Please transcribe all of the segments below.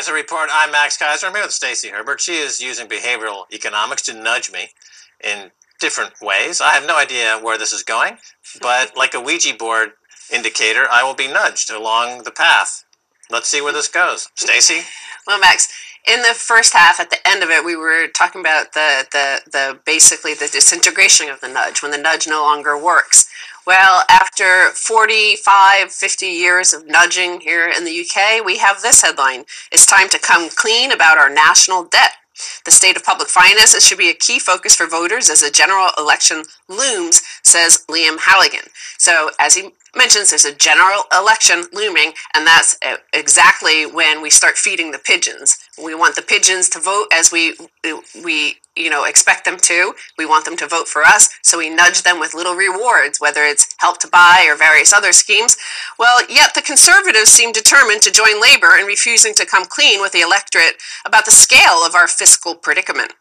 Keiser Report. I'm Max Keiser. I'm here with Stacey Herbert. She is using behavioral economics to nudge me in different ways. I have no idea where this is going, but like a Ouija board indicator, I will be nudged along the path. Let's see where this goes. Stacey? Well, Max, in the first half, at the end of it, we were talking about the basically the disintegration of the nudge, when the nudge no longer works. Well, after 45, 50 years of nudging here in the UK, we have this headline. It's time to come clean about our national debt. The state of public finances should be a key focus for voters as the general election looms, says Liam Halligan. So, as he mentions, there's a general election looming, and that's exactly when we start feeding the pigeons. We want the pigeons to vote as we expect them to. We want them to vote for us, so we nudge them with little rewards, whether it's help to buy or various other schemes. Well, yet the Conservatives seem determined to join Labour in refusing to come clean with the electorate about the scale of our fiscal predicament.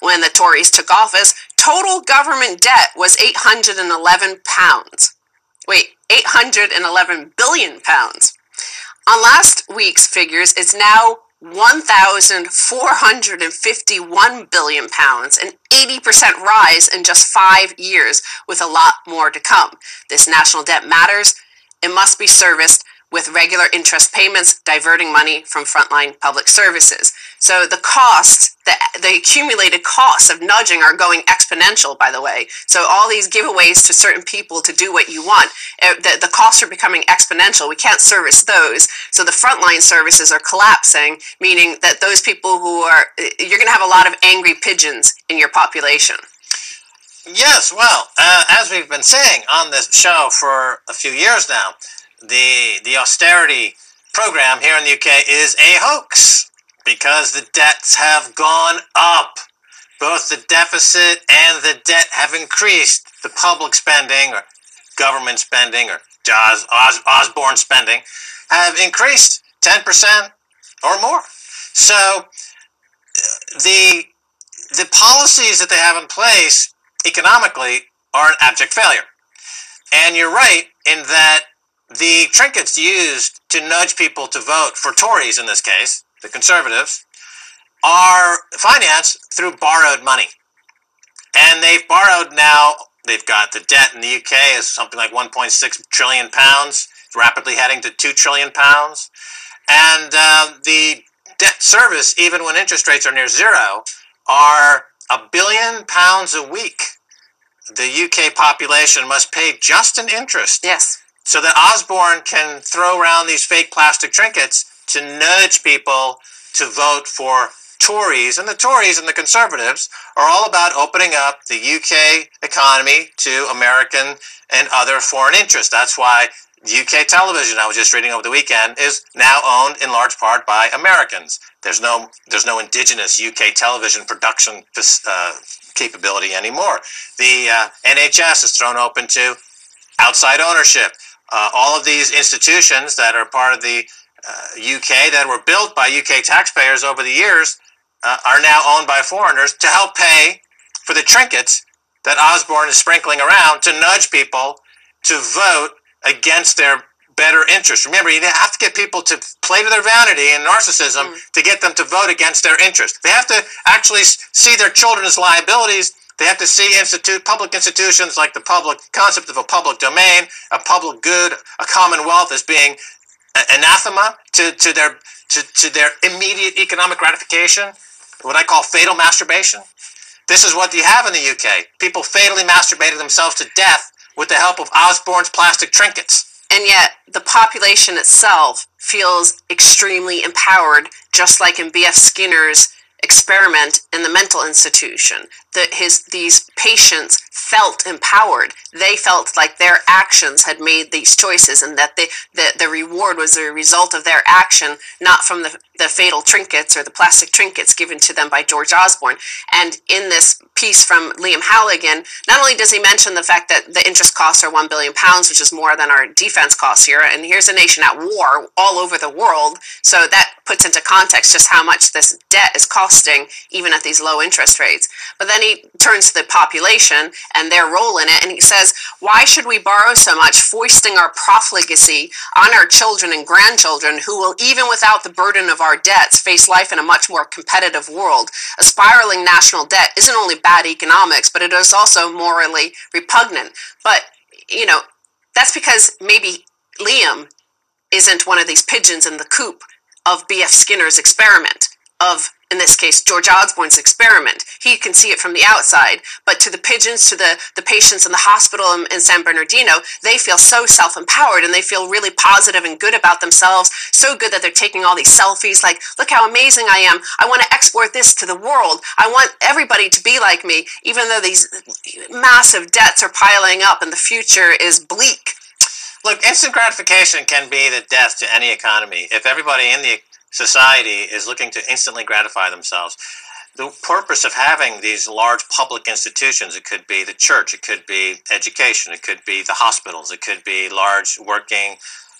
When the Tories took office, total government debt was £811. Wait, £811 billion. On last week's figures, it's now £1,451 billion, an 80% rise in just 5 years, with a lot more to come. This national debt matters. It must be serviced with regular interest payments, diverting money from frontline public services. So the costs, the accumulated costs of nudging are going exponential, by the way. So all these giveaways to certain people to do what you want, the costs are becoming exponential. We can't service those. So the frontline services are collapsing, meaning that those people you're going to have a lot of angry pigeons in your population. Yes, well, as we've been saying on this show for a few years now, the austerity program here in the UK is a hoax because the debts have gone up. Both the deficit and the debt have increased. The public spending or government spending or Osborne spending have increased 10% or more. So the policies that they have in place economically are an abject failure. And you're right in that the trinkets used to nudge people to vote for Tories in this case, the Conservatives, are financed through borrowed money. And they've borrowed now, they've got the debt in the UK is something like £1.6 trillion, it's rapidly heading to £2 trillion. And the debt service, even when interest rates are near zero, are £1 billion a week. The UK population must pay just in interest. Yes. So that Osborne can throw around these fake plastic trinkets to nudge people to vote for Tories. And the Tories and the Conservatives are all about opening up the UK economy to American and other foreign interests. That's why UK television, I was just reading over the weekend, is now owned in large part by Americans. There's no indigenous UK television production capability anymore. The NHS is thrown open to outside ownership. All of these institutions that are part of the UK that were built by UK taxpayers over the years are now owned by foreigners to help pay for the trinkets that Osborne is sprinkling around to nudge people to vote against their better interests. Remember, you have to get people to play to their vanity and narcissism to get them to vote against their interests. They have to actually see their children as liabilities. They have to see public institutions like the public concept of a public domain, a public good, a commonwealth as being anathema to their immediate economic gratification, what I call fatal masturbation. This is what you have in the UK. People fatally masturbated themselves to death with the help of Osborne's plastic trinkets. And yet, the population itself feels extremely empowered, just like in B.F. Skinner's experiment in the mental institution. These patients felt empowered. They felt like their actions had made these choices, and that the reward was a result of their action, not from the fatal trinkets or the plastic trinkets given to them by George Osborne. And in this piece from Liam Halligan, not only does he mention the fact that the interest costs are £1 billion, which is more than our defense costs here, and here's a nation at war all over the world, so that puts into context just how much this debt is costing, even at these low interest rates. But then he he turns to the population and their role in it, and he says, why should we borrow so much, foisting our profligacy on our children and grandchildren, who will, even without the burden of our debts, face life in a much more competitive world? A spiraling national debt isn't only bad economics, but it is also morally repugnant. But, that's because maybe Liam isn't one of these pigeons in the coop of B.F. Skinner's experiment, of, in this case, George Osborne's experiment. He can see it from the outside, but to the pigeons, to the patients in the hospital in San Bernardino, they feel so self-empowered, and they feel really positive and good about themselves, so good that they're taking all these selfies, like, look how amazing I am. I want to export this to the world. I want everybody to be like me, even though these massive debts are piling up and the future is bleak. Look, instant gratification can be the death to any economy. If everybody in the society is looking to instantly gratify themselves, the purpose of having these large public institutions, it could be the church, it could be education, it could be the hospitals, it could be large working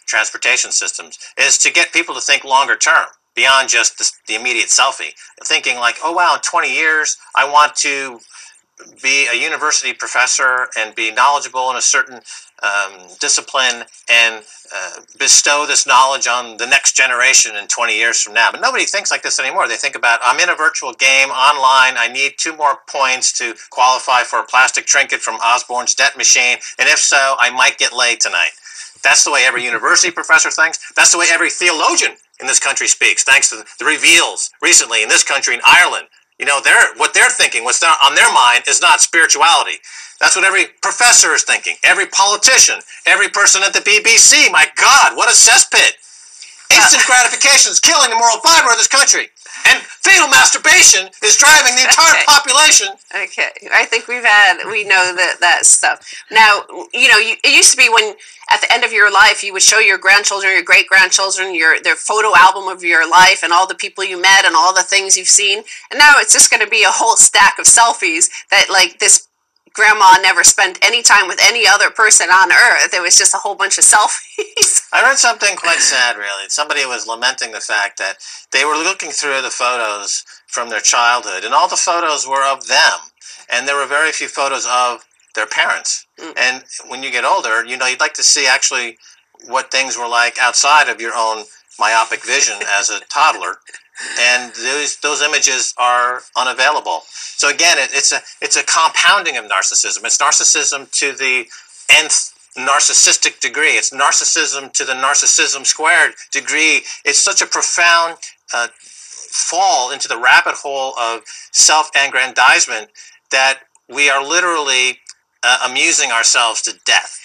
transportation systems, is to get people to think longer term, beyond just the immediate selfie. Thinking like, oh wow, in 20 years, I want to be a university professor and be knowledgeable in a certain discipline and bestow this knowledge on the next generation in 20 years from now. But nobody thinks like this anymore. They think about, I'm in a virtual game online, I need 2 more points to qualify for a plastic trinket from Osborne's debt machine, and if so, I might get laid tonight. That's the way every university professor thinks. That's the way every theologian in this country speaks, thanks to the reveals recently in this country, in Ireland. What they're thinking, what's on their mind is not spirituality. That's what every professor is thinking, every politician, every person at the BBC. My God, what a cesspit. Instant gratification is killing the moral fiber of this country. And fetal masturbation is driving the entire population. Okay, I think we know that stuff. Now, it used to be when at the end of your life you would show your grandchildren, your great-grandchildren, their photo album of your life and all the people you met and all the things you've seen. And now it's just going to be a whole stack of selfies that, like, this grandma never spent any time with any other person on earth. It was just a whole bunch of selfies. I read something quite sad, really. Somebody was lamenting the fact that they were looking through the photos from their childhood, and all the photos were of them, and there were very few photos of their parents. And when you get older, you'd like to see actually what things were like outside of your own myopic vision as a toddler. And those images are unavailable. So again, it's a compounding of narcissism. It's narcissism to the nth narcissistic degree. It's narcissism to the narcissism squared degree. It's such a profound fall into the rabbit hole of self-aggrandizement that we are literally amusing ourselves to death.